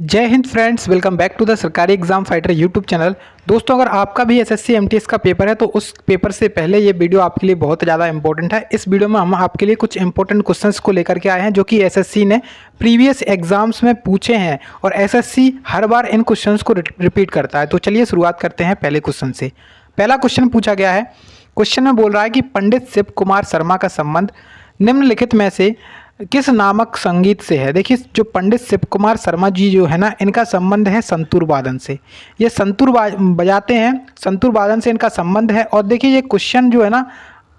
जय हिंद friends, welcome back to the Sarkari exam fighter YouTube channel. दोस्तों, अगर आपका भी एसएससी एमटीएस का पेपर है तो उस पेपर से पहले ये वीडियो आपके लिए बहुत ज़्यादा इंपॉर्टेंट है। इस वीडियो में हम आपके लिए कुछ इंपॉर्टेंट क्वेश्चंस को लेकर के आए हैं जो कि एसएससी ने प्रीवियस एग्जाम्स में पूछे हैं और एसएससी हर बार इन क्वेश्चंस को रिपीट करता है। तो चलिए शुरुआत करते हैं पहले क्वेश्चन से। पहला क्वेश्चन पूछा गया है, क्वेश्चन में बोल रहा है कि पंडित शिव कुमार शर्मा का संबंध निम्नलिखित में से किस नामक संगीत से है। देखिए, जो पंडित शिव कुमार शर्मा जी जो है ना, इनका संबंध है संतूर वादन से। ये संतूर बजाते हैं, संतूर वादन से इनका संबंध है। और देखिए, ये क्वेश्चन जो है ना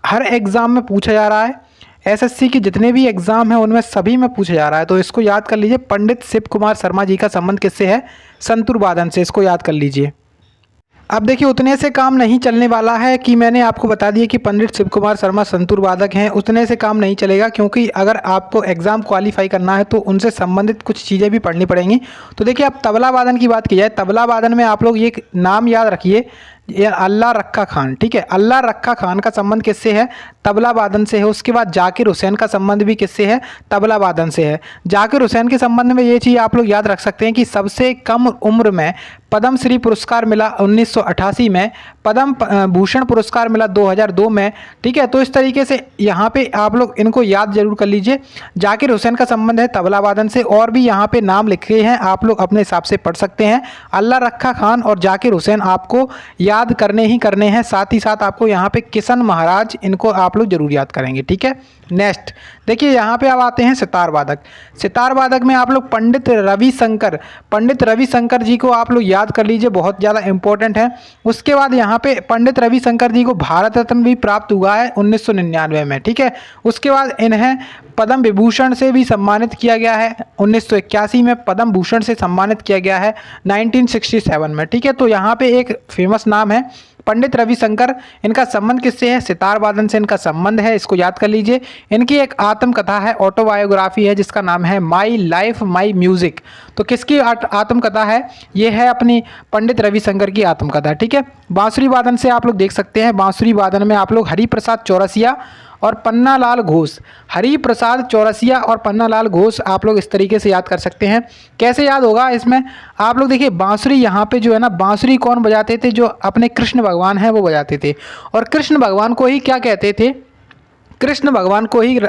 हर एग्ज़ाम में पूछा जा रहा है। एसएससी के जितने भी एग्ज़ाम हैं उनमें सभी में पूछा जा रहा है। तो इसको याद कर लीजिए, पंडित शिव कुमार शर्मा जी का संबंध किससे है? संतूर वादन से। इसको याद कर लीजिए। अब देखिए, उतने से काम नहीं चलने वाला है कि मैंने आपको बता दिया कि पंडित शिव कुमार शर्मा संतूर वादक हैं। उतने से काम नहीं चलेगा, क्योंकि अगर आपको एग्ज़ाम क्वालिफाई करना है तो उनसे संबंधित कुछ चीज़ें भी पढ़नी पड़ेंगी। तो देखिए, अब तबला वादन की बात की जाए, तबला वादन में आप लोग ये नाम याद रखिए, ये अल्लाह रक्का खान। ठीक है, अल्लाह रक्का खान का संबंध किससे है? तबला वादन से है। उसके बाद जाकिर हुसैन का संबंध भी किससे है? तबला वादन से है। जाकिर हुसैन के संबंध में ये चीज़ आप लोग याद रख सकते हैं कि सबसे कम उम्र में पद्म श्री पुरस्कार मिला 1988 में, पद्म भूषण पुरस्कार मिला 2002 में। ठीक है, तो इस तरीके से यहाँ पे आप लोग इनको याद जरूर कर लीजिए। जाकिर हुसैन का संबंध है तबला वादन से। और भी यहाँ पे नाम लिखे हैं, आप लोग अपने हिसाब से पढ़ सकते हैं। अल्लाह रक्का खान और जाकिर हुसैन आपको याद करने ही करने हैं। साथ ही साथ आपको यहाँ पे किशन महाराज, इनको आप लोग जरूर याद करेंगे। ठीक है, नेक्स्ट देखिए, यहाँ पे अब आते हैं सितार वादक। सितार वादक में आप लोग पंडित रविशंकर जी को आप लोग याद कर लीजिए, बहुत ज़्यादा इंपॉर्टेंट है। उसके बाद यहाँ पे पंडित रविशंकर जी को भारत रत्न भी प्राप्त हुआ है 1999 में। ठीक है, उसके बाद इन्हें पद्म विभूषण से भी सम्मानित किया गया है 1981 में, पद्म भूषण से सम्मानित किया गया है 1967 में। ठीक है, तो यहाँ पे एक फेमस नाम है पंडित रविशंकर। इनका संबंध किससे है? सितार वादन से इनका संबंध है। इसको याद कर लीजिए। इनकी एक आत्मकथा है, ऑटोबायोग्राफी है, जिसका नाम है माई लाइफ माई म्यूजिक। तो किसकी आत्मकथा है? ये है अपनी पंडित रविशंकर की आत्मकथा। ठीक है, बांसुरी वादन से आप लोग देख सकते हैं, बांसुरी वादन में आप लोग हरिप्रसाद चौरसिया और पन्नालाल घोष, हरिप्रसाद चौरसिया और पन्नालाल घोष आप लोग इस तरीके से याद कर सकते हैं। कैसे याद होगा इसमें? आप लोग देखिए, बांसुरी यहाँ पे जो है ना, बांसुरी कौन बजाते थे? जो अपने कृष्ण भगवान हैं वो बजाते थे। और कृष्ण भगवान को ही क्या कहते थे? कृष्ण भगवान को ही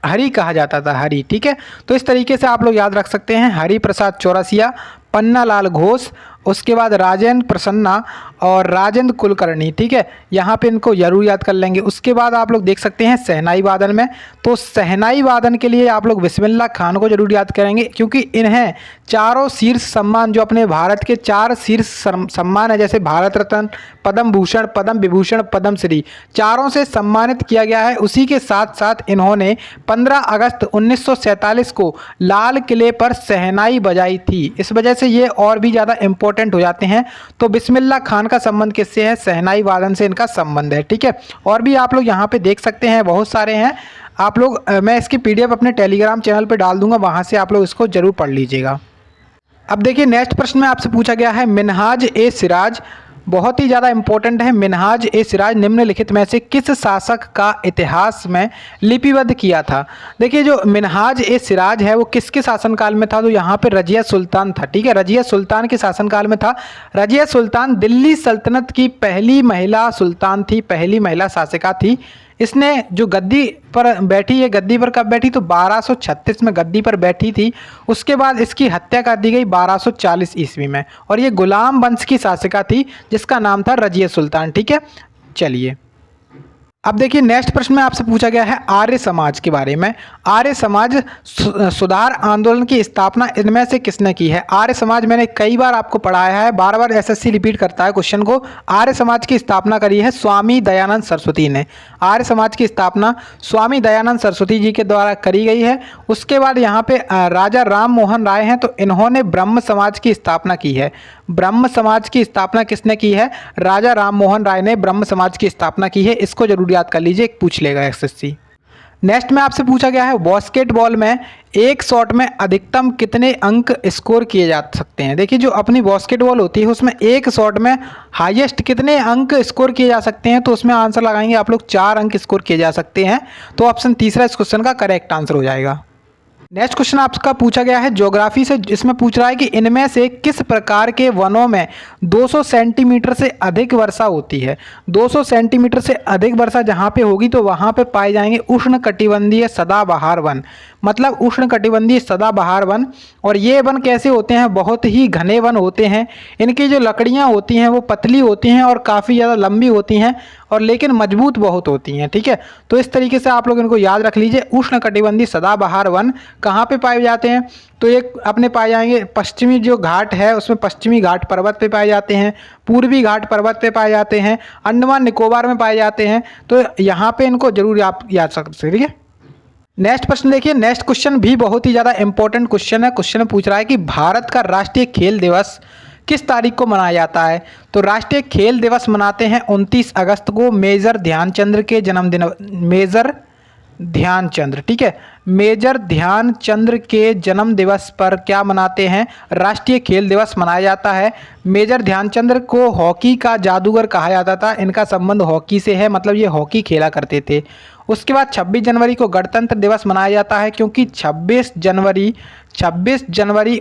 हरि कहा जाता था, हरि। ठीक है, तो इस तरीके से आप लोग याद रख सकते हैं, हरिप्रसाद चौरसिया, पन्नालाल घोष, उसके बाद राजेंद्र प्रसन्ना और राजेंद्र कुलकर्णी। ठीक है, यहाँ पे इनको जरूर याद कर लेंगे। उसके बाद आप लोग देख सकते हैं शहनाई वादन में, तो शहनाई वादन के लिए आप लोग बिस्मिल्लाह खान को जरूर याद करेंगे, क्योंकि इन्हें चारों शीर्ष सम्मान, जो अपने भारत के 4 शीर्ष सम्मान है, जैसे भारत रत्न, पद्म भूषण, पद्म विभूषण, पद्म श्री, चारों से सम्मानित किया गया है। उसी के साथ साथ इन्होंने 15 अगस्त 1947 को लाल किले पर शहनाई बजाई थी। इस वजह से ये और भी ज़्यादा इंपॉर्टेंट हो जाते हैं। तो बिस्मिल्लाह खान का संबंध किससे है? शहनाई वादन से इनका संबंध है। ठीक है, और भी आप लोग यहाँ पे देख सकते हैं, बहुत सारे हैं। आप लोग मैं इसकी पीडीएफ अपने टेलीग्राम चैनल पे डाल दूंगा, वहाँ से आप लोग इसको जरूर पढ़ लीजिएगा। अब देखिए, नेक्स्ट प्रश्न में आपसे पूछा गया है, मिनहाज ए सिराज, बहुत ही ज़्यादा इंपॉर्टेंट है। मिनहाज ए सिराज निम्नलिखित में से किस शासक का इतिहास में लिपिबद्ध किया था? देखिए, जो मिनहाज ए सिराज है वो किसके शासनकाल में था? तो यहाँ पे रजिया सुल्तान था। ठीक है, रजिया सुल्तान के शासनकाल में था। रजिया सुल्तान दिल्ली सल्तनत की पहली महिला सुल्तान थी, पहली महिला शासिका थी। इसने जो गद्दी पर बैठी, ये गद्दी पर कब बैठी? तो 1236 में गद्दी पर बैठी थी। उसके बाद इसकी हत्या कर दी गई 1240 ईस्वी में, और ये गुलाम वंश की शासिका थी जिसका नाम था रजिया सुल्तान। ठीक है, चलिए अब देखिए, नेक्स्ट प्रश्न में आपसे पूछा गया है आर्य समाज के बारे में। आर्य समाज सुधार आंदोलन की स्थापना इनमें से किसने की है? आर्य समाज मैंने कई बार आपको पढ़ाया है, बार बार एसएससी रिपीट करता है क्वेश्चन को। आर्य समाज की स्थापना करी है स्वामी दयानंद सरस्वती ने। आर्य समाज की स्थापना स्वामी दयानंद सरस्वती जी के द्वारा करी गई है। उसके बाद यहाँ पे राजा राम मोहन राय हैं, तो इन्होंने ब्रह्म समाज की स्थापना की है। ब्रह्म समाज की स्थापना किसने की है? राजा राम मोहन राय ने ब्रह्म समाज की स्थापना की है। इसको जरूर याद कर लीजिए, पूछ लेगा एसएससी। नेक्स्ट में आपसे पूछा गया है, बास्केटबॉल में एक शॉट में अधिकतम कितने अंक स्कोर किए जा सकते हैं? देखिए, जो अपनी बास्केटबॉल होती है उसमें एक शॉट में हाईएस्ट कितने अंक स्कोर किए जा सकते हैं? तो उसमें आंसर लगाएंगे आप लोग, 4 अंक स्कोर किए जा सकते हैं। तो ऑप्शन तीसरा इस क्वेश्चन का करेक्ट आंसर हो जाएगा। नेक्स्ट क्वेश्चन आपका पूछा गया है ज्योग्राफी से। इसमें पूछ रहा है कि इनमें से किस प्रकार के वनों में 200 सेंटीमीटर से अधिक वर्षा होती है। 200 सेंटीमीटर से अधिक वर्षा जहाँ पे होगी तो वहाँ पे पाए जाएंगे उष्णकटिबंधीय सदाबहार वन, मतलब उष्णकटिबंधीय सदाबहार वन। और ये वन कैसे होते हैं, बहुत ही घने वन होते हैं। इनकी जो लकड़ियाँ होती हैं वो पतली होती हैं और काफ़ी ज़्यादा लंबी होती हैं, और लेकिन मजबूत बहुत होती हैं। ठीक है, तो इस तरीके से आप लोग इनको याद रख लीजिए। उष्णकटिबंधीय सदाबहार वन कहाँ पे पाए जाते हैं, तो एक अपने पाए जाएंगे पश्चिमी जो घाट है उसमें पश्चिमी घाट पर्वत पे पाए जाते हैं, पूर्वी घाट पर्वत पे पाए जाते हैं, अंडमान निकोबार में पाए जाते हैं। तो यहाँ पे इनको जरूर आप याद रख सकते हैं। ठीक है, नेक्स्ट प्रश्न देखिए। नेक्स्ट क्वेश्चन भी बहुत ही ज़्यादा इंपॉर्टेंट क्वेश्चन है। क्वेश्चन पूछ रहा है कि भारत का राष्ट्रीय खेल दिवस किस तारीख को मनाया जाता है। तो राष्ट्रीय खेल दिवस मनाते हैं 29 अगस्त को, मेजर ध्यानचंद्र के जन्मदिन, मेजर ध्यानचंद्र, ठीक है, मेजर ध्यानचंद्र के जन्म दिवस पर क्या मनाते हैं, राष्ट्रीय खेल दिवस मनाया जाता है। मेजर ध्यानचंद्र को हॉकी का जादूगर कहा जाता था। इनका संबंध हॉकी से है, मतलब ये हॉकी खेला करते थे। उसके बाद 26 जनवरी को गणतंत्र दिवस मनाया जाता है, क्योंकि 26 जनवरी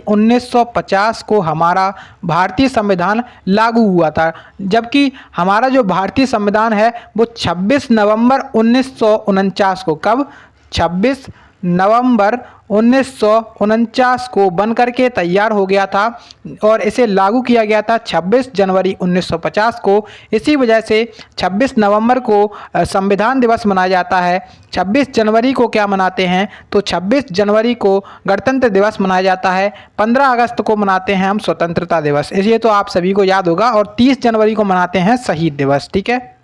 1950 को हमारा भारतीय संविधान लागू हुआ था। जबकि हमारा जो भारतीय संविधान है वो 26 नवंबर 1949 को, कब, 26 नवंबर 1949 को बन करके तैयार हो गया था और इसे लागू किया गया था 26 जनवरी 1950 को। इसी वजह से 26 नवंबर को संविधान दिवस मनाया जाता है। 26 जनवरी को क्या मनाते हैं, तो 26 जनवरी को गणतंत्र दिवस मनाया जाता है। 15 अगस्त को मनाते हैं हम स्वतंत्रता दिवस, ये तो आप सभी को याद होगा। और 30 जनवरी को मनाते हैं शहीद दिवस। ठीक है,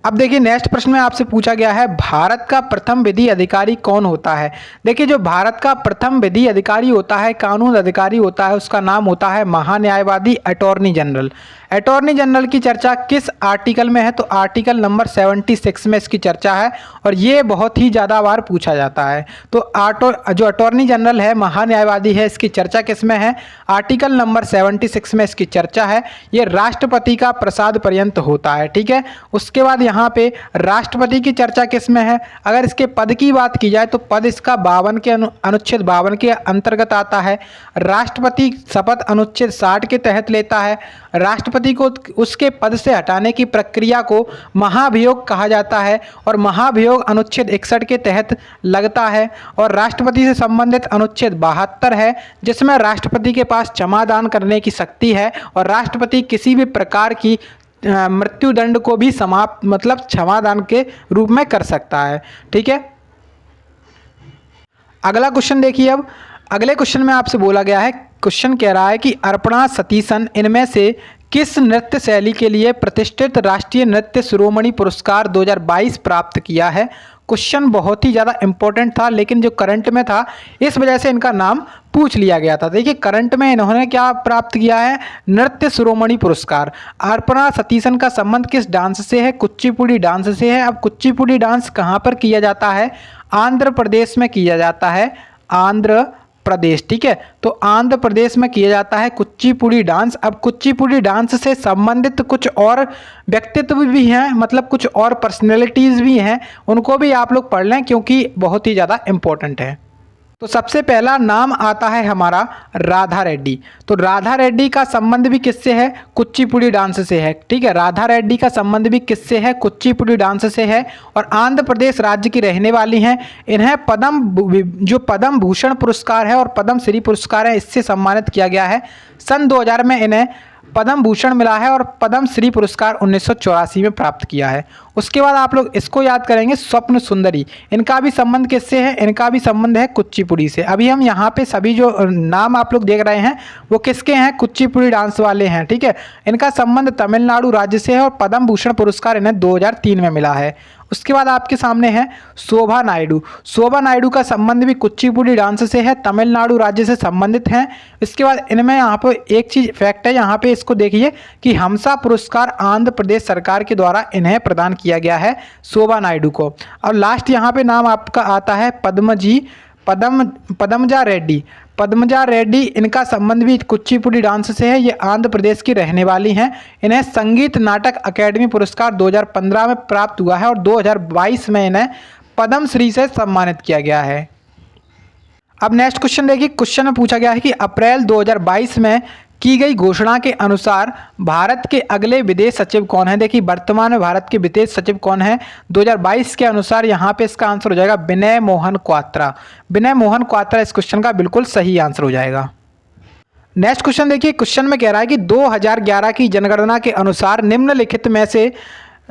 अब देखिए नेक्स्ट प्रश्न में आपसे पूछा गया है भारत का प्रथम विधि अधिकारी कौन होता है। देखिए जो भारत का प्रथम विधि अधिकारी होता है, कानून अधिकारी होता है, उसका नाम होता है महान्यायवादी, अटॉर्नी जनरल। अटॉर्नी जनरल की चर्चा किस आर्टिकल में है, तो आर्टिकल नंबर 76 में इसकी चर्चा है और ये बहुत ही ज़्यादा बार पूछा जाता है। तो जो अटॉर्नी जनरल है, महान्यायवादी है, इसकी चर्चा किस में है, आर्टिकल नंबर 76 में इसकी चर्चा है। ये राष्ट्रपति का प्रसाद पर्यंत होता है। ठीक है, उसके बाद यहाँ पे राष्ट्रपति की चर्चा किस में है, अगर इसके पद की बात की जाए तो पद इसका 52 के अनुच्छेद 52 के अंतर्गत आता है। राष्ट्रपति शपथ अनुच्छेद 60 के तहत लेता है। राष्ट्रपति को उसके पद से हटाने की प्रक्रिया को महाभियोग कहा जाता है और महाभियोग अनुच्छेद 61 के तहत लगता है। और राष्ट्रपति से संबंधित अनुच्छेद 72 है, जिसमें राष्ट्रपति के पास क्षमादान करने की शक्ति है और राष्ट्रपति किसी भी प्रकार की मृत्युदंड को भी समाप्त, मतलब क्षमादान के रूप में कर सकता है। ठीक है, अगला क्वेश्चन देखिए। अब अगले क्वेश्चन में आपसे बोला गया है, क्वेश्चन कह रहा है कि अर्पणा सतीशन इनमें से किस नृत्य शैली के लिए प्रतिष्ठित राष्ट्रीय नृत्य शिरोमणि पुरस्कार 2022 प्राप्त किया है। क्वेश्चन बहुत ही ज़्यादा इंपॉर्टेंट था, लेकिन जो करंट में था इस वजह से इनका नाम पूछ लिया गया था। देखिए करंट में इन्होंने क्या प्राप्त किया है, नृत्य शिरोमणि पुरस्कार। अर्पणा सतीशन का संबंध किस डांस से है, कुचिपुड़ी डांस से है। अब कुचिपुड़ी डांस कहाँ पर किया जाता है, आंध्र प्रदेश में किया जाता है, आंध्र प्रदेश। ठीक है, तो आंध्र प्रदेश में किया जाता है कुचिपुड़ी डांस। अब कुचिपुड़ी डांस से संबंधित कुछ और व्यक्तित्व भी हैं, मतलब कुछ और पर्सनैलिटीज़ भी हैं, उनको भी आप लोग पढ़ लें क्योंकि बहुत ही ज़्यादा इम्पोर्टेंट है। तो सबसे पहला नाम आता है हमारा राधा रेड्डी। तो राधा रेड्डी का संबंध भी किससे है, कुचिपुड़ी डांस से है। ठीक है, राधा रेड्डी का संबंध भी किससे है, कुचिपुड़ी डांस से है और आंध्र प्रदेश राज्य की रहने वाली हैं। इन्हें पद्म भूषण पुरस्कार है और पद्म श्री पुरस्कार है, इससे सम्मानित किया गया है। सन 2000 में इन्हें पद्म भूषण मिला है और पद्म श्री पुरस्कार 1984 में प्राप्त किया है। उसके बाद आप लोग इसको याद करेंगे, स्वप्न सुंदरी। इनका भी संबंध किससे है, इनका भी संबंध है कुचिपुड़ी से। अभी हम यहाँ पे सभी जो नाम आप लोग देख रहे हैं वो किसके हैं, कुचिपुड़ी डांस वाले हैं। ठीक है, इनका संबंध तमिलनाडु राज्य से है और पद्म भूषण पुरस्कार इन्हें 2003 में मिला है। उसके बाद आपके सामने है शोभा नायडू। शोभा नायडू का संबंध भी कुचिपुड़ी डांस से है, तमिलनाडु राज्य से संबंधित हैं। इसके बाद इनमें यहाँ पे एक चीज़ फैक्ट है, यहाँ पे इसको देखिए कि हमसा पुरस्कार आंध्र प्रदेश सरकार के द्वारा इन्हें प्रदान किया गया है, शोभा नायडू को। और लास्ट यहाँ पे नाम आपका आता है पद्मजा रेड्डी। पद्मजा रेड्डी, इनका संबंध भी कुचिपुड़ी डांस से है। ये आंध्र प्रदेश की रहने वाली हैं। इन्हें संगीत नाटक अकेडमी पुरस्कार 2015 में प्राप्त हुआ है और 2022 में इन्हें पद्म श्री से सम्मानित किया गया है। अब नेक्स्ट क्वेश्चन देखिए, क्वेश्चन में पूछा गया है कि अप्रैल 2022 में की गई घोषणा के अनुसार भारत के अगले विदेश सचिव कौन है। देखिए वर्तमान में भारत के विदेश सचिव कौन है 2022 के अनुसार, यहाँ पे इसका आंसर हो जाएगा विनय मोहन क्वात्रा। विनय मोहन क्वात्रा इस क्वेश्चन का बिल्कुल सही आंसर हो जाएगा। नेक्स्ट क्वेश्चन देखिए, क्वेश्चन में कह रहा है कि 2011 की जनगणना के अनुसार निम्नलिखित में से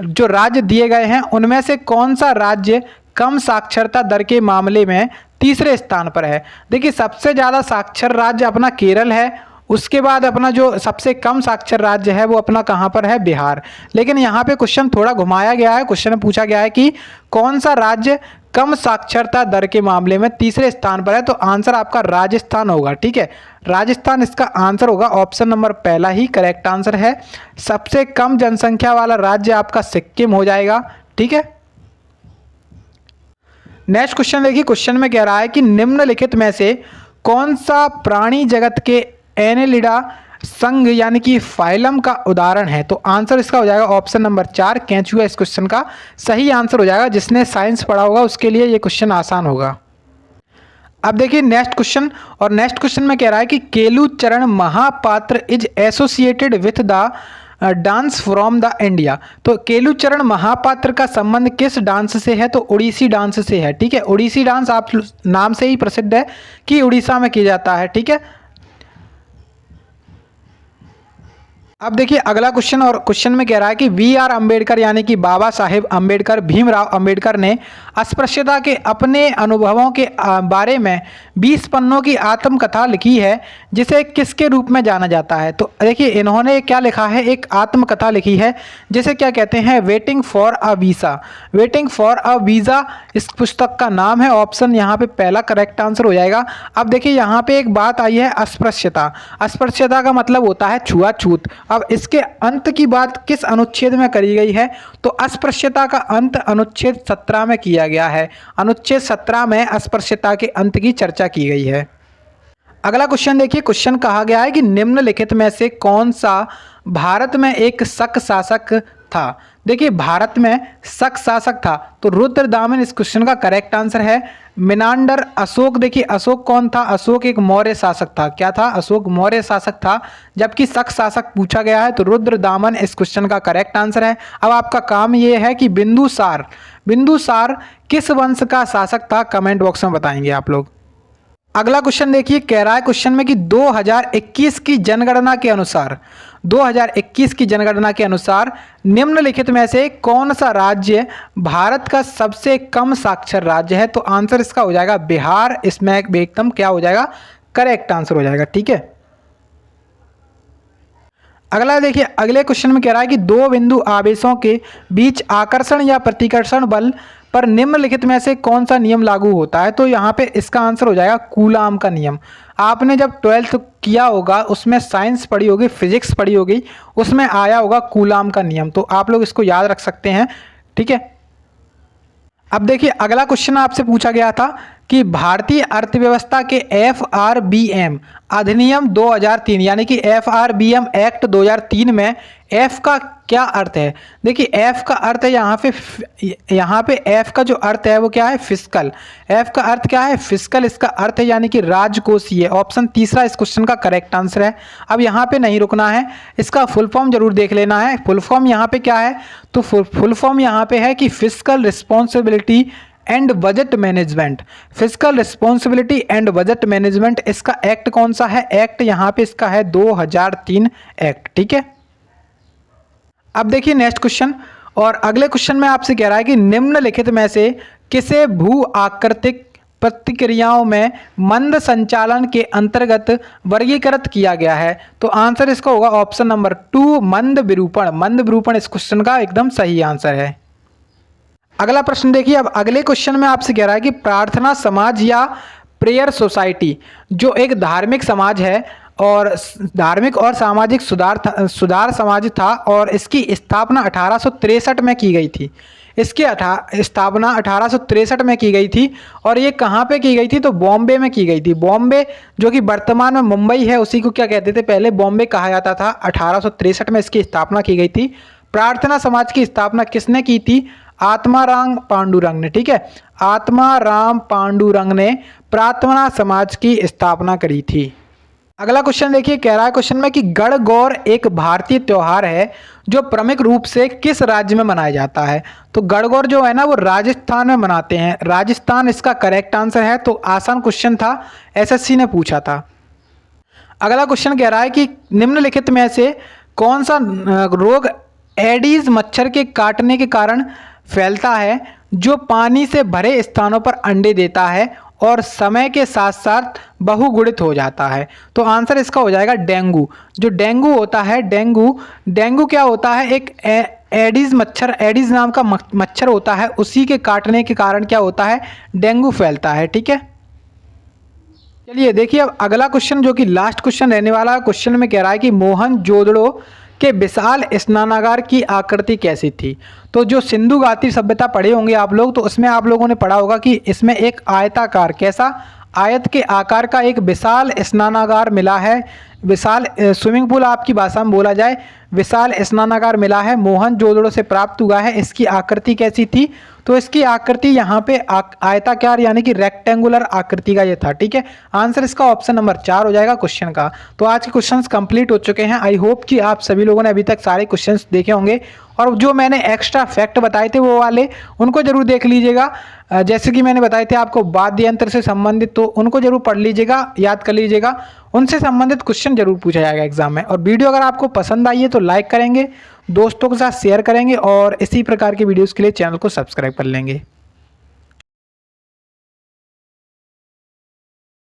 जो राज्य दिए गए हैं उनमें से कौन सा राज्य कम साक्षरता दर के मामले में तीसरे स्थान पर है। देखिए सबसे ज़्यादा साक्षर राज्य अपना केरल है, उसके बाद अपना जो सबसे कम साक्षर राज्य है वो अपना कहाँ पर है, बिहार। लेकिन यहाँ पे क्वेश्चन थोड़ा घुमाया गया है, क्वेश्चन में पूछा गया है कि कौन सा राज्य कम साक्षरता दर के मामले में तीसरे स्थान पर है, तो आंसर आपका राजस्थान होगा। ठीक है, राजस्थान इसका आंसर होगा, ऑप्शन नंबर पहला ही करेक्ट आंसर है। सबसे कम जनसंख्या वाला राज्य आपका सिक्किम हो जाएगा। ठीक है, नेक्स्ट क्वेश्चन देखिए, क्वेश्चन में कह रहा है कि निम्नलिखित में से कौन सा प्राणी जगत के एनेलिडा संघ यानी कि फाइलम का उदाहरण है, तो आंसर इसका हो जाएगा ऑप्शन नंबर 4 केंचुआ इस क्वेश्चन का सही आंसर हो जाएगा। जिसने साइंस पढ़ा होगा उसके लिए ये क्वेश्चन आसान होगा। अब देखिए नेक्स्ट क्वेश्चन, और नेक्स्ट क्वेश्चन में कह रहा है कि Kelucharan Mahapatra is associated with the dance from the India. तो केलुचरण महापात्र का संबंध किस डांस से है, तो उड़ीसी डांस से है। ठीक है, उड़ीसी डांस आप नाम से ही प्रसिद्ध है कि उड़ीसा में किया जाता है। ठीक है, अब देखिए अगला क्वेश्चन, और क्वेश्चन में कह रहा है कि बी.आर. अम्बेडकर यानी कि बाबा साहेब अम्बेडकर, भीमराव अम्बेडकर ने अस्पृश्यता के अपने अनुभवों के बारे में 20 पन्नों की आत्मकथा लिखी है, जिसे किसके रूप में जाना जाता है। तो देखिए इन्होंने क्या लिखा है, एक आत्मकथा लिखी है जिसे क्या कहते हैं, waiting for a visa. Waiting for a visa इस पुस्तक का नाम है, ऑप्शन यहाँ पे पहला करेक्ट आंसर हो जाएगा। अब देखिए यहाँ पे एक बात आई है अस्पृश्यता। अस्पृश्यता का मतलब होता है छुआछूत। अब इसके अंत की बात किस अनुच्छेद में करी गई है, तो अस्पृश्यता का अंत अनुच्छेद 17 में किया गया है। अनुच्छेद 17 में अस्पृश्यता के अंत की चर्चा की गई है। अगला क्वेश्चन देखिए, क्वेश्चन कहा गया है कि निम्नलिखित में से कौन सा भारत में एक शक शासक था। देखिए भारत में शक शासक था, तो रुद्रदामन इस क्वेश्चन का करेक्ट आंसर है। मिनांडर अशोक, देखिए अशोक कौन था, अशोक एक मौर्य शासक था। क्या था, अशोक मौर्य शासक था। जबकि शक शासक पूछा गया है तो रुद्रदामन इस क्वेश्चन का करेक्ट आंसर है। अब आपका काम ये है कि बिंदुसार, बिंदुसार किस वंश का शासक था, कमेंट बॉक्स में बताएंगे आप लोग। अगला क्वेश्चन देखिए, कह रहा है क्वेश्चन में कि 2021 की जनगणना के अनुसार, 2021 की जनगणना के अनुसार निम्नलिखित में से कौन सा राज्य भारत का सबसे कम साक्षर राज्य है, तो आंसर इसका हो जाएगा बिहार। इसमें एकदम क्या हो जाएगा, करेक्ट आंसर हो जाएगा। ठीक है, अगला देखिए, अगले क्वेश्चन में कह रहा है कि दो बिंदु आवेशों के बीच आकर्षण या प्रतिकर्षण बल पर निम्नलिखित में से कौन सा नियम लागू होता है, तो यहाँ पे इसका आंसर हो जाएगा कूलाम का नियम। आपने जब 12th किया होगा उसमें साइंस पढ़ी होगी, फिजिक्स पढ़ी होगी, उसमें आया होगा कूलाम का नियम, तो आप लोग इसको याद रख सकते हैं। ठीक है, अब देखिए अगला क्वेश्चन आपसे पूछा गया था कि भारतीय अर्थव्यवस्था के FRBM अधिनियम 2003 यानी कि FRBM एक्ट 2003 में F का क्या अर्थ है। देखिए F का अर्थ है यहाँ पे F का जो अर्थ है वो क्या है, फिस्कल। F का अर्थ क्या है, फिस्कल। इसका अर्थ है यानी कि राजकोषीय। ऑप्शन तीसरा इस क्वेश्चन का करेक्ट आंसर है। अब यहाँ पे नहीं रुकना है, इसका फुल फॉर्म जरूर देख लेना है। फुल फॉर्म यहाँ पे क्या है, तो फुल फॉर्म यहाँ पे है कि fiscal responsibility and budget management. Physical responsibility and budget management, इसका एक्ट कौन सा है, एक्ट यहाँ पे इसका है 2003 एक्ट। ठीक है, अब देखिए नेक्स्ट क्वेश्चन, और अगले क्वेश्चन में आपसे कह रहा है कि निम्नलिखित में से किसे भू आकृतिक प्रतिक्रियाओं में मंद संचालन के अंतर्गत वर्गीकृत किया गया है, तो आंसर इसका होगा ऑप्शन नंबर 2 मंद विरूपण। मंद विरूपण इस क्वेश्चन का एकदम सही आंसर है। अगला प्रश्न देखिए, अब अगले क्वेश्चन में आपसे कह रहा है कि प्रार्थना समाज या प्रेयर सोसाइटी जो एक धार्मिक समाज है और धार्मिक और सामाजिक सुधार समाज था, और इसकी स्थापना 1863 में की गई थी। इसकी स्थापना 1863 में की गई थी, और ये कहाँ पे की गई थी, तो बॉम्बे में की गई थी। बॉम्बे जो कि वर्तमान में मुंबई है, उसी को क्या कहते थे, पहले बॉम्बे कहा जाता था। 1863 में इसकी स्थापना की गई थी। प्रार्थना समाज की स्थापना किसने की थी, आत्माराम पांडुरंग ने, ठीक है, आत्माराम पांडुरंग ने प्रार्थना समाज की स्थापना करी थी। अगला क्वेश्चन देखिए, कह रहा है क्वेश्चन में कि गणगौर एक भारतीय त्योहार है जो प्रमुख रूप से किस राज्य में मनाया जाता है। तो गणगौर जो है ना वो राजस्थान में मनाते हैं, राजस्थान इसका करेक्ट आंसर है। तो आसान क्वेश्चन था, एसएससी ने पूछा था। अगला क्वेश्चन कह रहा है कि निम्नलिखित में से कौन सा रोग एडीज मच्छर के काटने के कारण फैलता है जो पानी से भरे स्थानों पर अंडे देता है और समय के साथ साथ बहुगुणित हो जाता है। तो आंसर इसका हो जाएगा डेंगू। जो डेंगू होता है, डेंगू क्या होता है, एक एडीज मच्छर, एडीज नाम का मच्छर होता है, उसी के काटने के कारण क्या होता है, डेंगू फैलता है। ठीक है, चलिए देखिए अब अगला क्वेश्चन जो कि लास्ट क्वेश्चन रहने वाला है। क्वेश्चन में कह रहा है कि मोहनजोदड़ो के विशाल स्नानागार की आकृति कैसी थी। तो जो सिंधु घाटी सभ्यता पढ़े होंगे आप लोग, तो उसमें आप लोगों ने पढ़ा होगा कि इसमें एक आयताकार, कैसा, आयत के आकार का एक विशाल स्नानागार मिला है, विशाल स्विमिंग पूल आपकी भाषा में बोला जाए, विशाल स्नानागार मिला है, मोहनजोदड़ो से प्राप्त हुआ है। इसकी आकृति कैसी थी, तो इसकी आकृति यहाँ पे आयताकार यानी कि रेक्टेंगुलर आकृति का ये था। ठीक है, आंसर इसका ऑप्शन नंबर 4 हो जाएगा क्वेश्चन का। तो आज के क्वेश्चंस कंप्लीट हो चुके हैं। आई होप कि आप सभी लोगों ने अभी तक सारे क्वेश्चंस देखे होंगे, और जो मैंने एक्स्ट्रा फैक्ट बताए थे वो वाले उनको जरूर देख लीजिएगा। जैसे कि मैंने बताए थे आपको वाद्य यंत्र से संबंधित, तो उनको जरूर पढ़ लीजिएगा, याद कर लीजिएगा, उनसे संबंधित क्वेश्चन जरूर पूछा जाएगा एग्जाम में। और वीडियो अगर आपको पसंद आई है तो लाइक करेंगे, दोस्तों के साथ शेयर करेंगे, और इसी प्रकार की वीडियोस के लिए चैनल को सब्सक्राइब कर लेंगे।